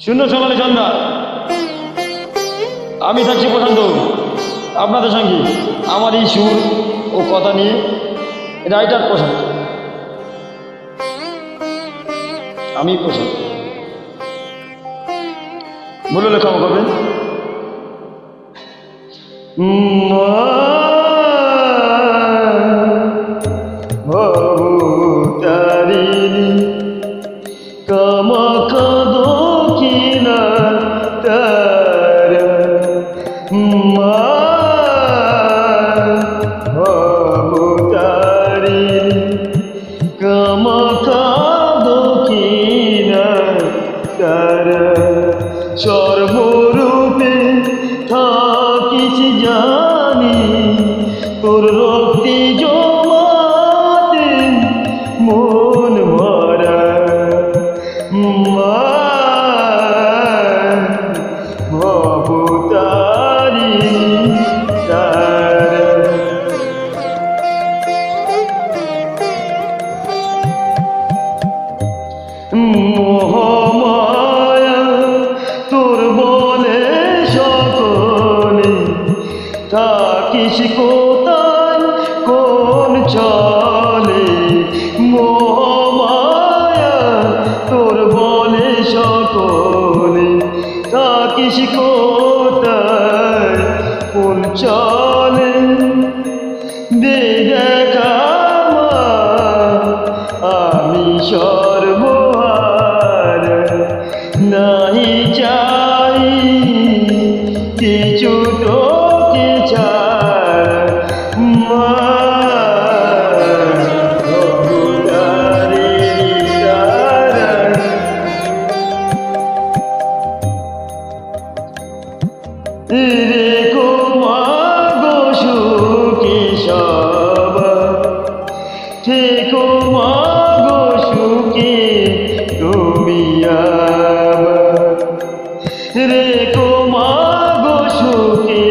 শূন্য সোনালী সন্ধ্যা, আমি থাকছি প্রশান্ত আপনাদের সঙ্গে। আমার এই সুর ও কথা নিয়ে রাইটার প্রশান্ত, আমি প্রশান্ত। বলে লেখা করবেন। তারিণী কামাকাদো কিনা তারা মা তারিণী কামাকাদো কিনা তারা সর্বরূপে থাকিস জানি তোর রক্তি জমাতে মন ভরা মা ভবতারিণী তারা মোহমায়া তোর বলে সকলে থাকিস কোথায় কোন চলে মোহমায়া তোর বলে সকলে থাকিস কোথায় কোন চলে দে দেখা আমি সর্বহার নাহি চাই কিছু তোকে ছাড়া মা রেখো মা গো সুখী সবাই থেকো মা গো সুখী তুমি রেখো মা গো সুখী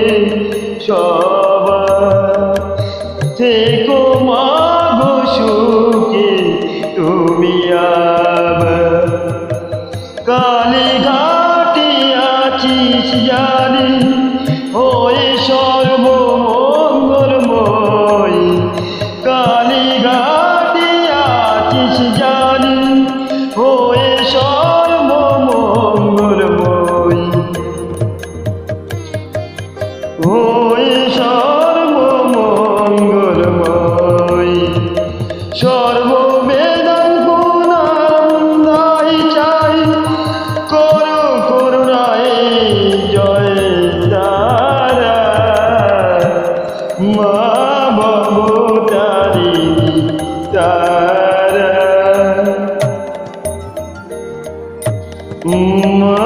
সবাই থেকো মা গো সুখী তুমি কালী ঘাটে আছিস জানি হয়ে সর্বমঙ্গলময় কালী ঘাটে আছিস জানি হয়ে সর্বমঙ্গলময় হয়ে সর্বমঙ্গলময় সর্ববেদন গুণাই চাই করো করুণায় জয় তারা মা ভবতারিণী তারা মা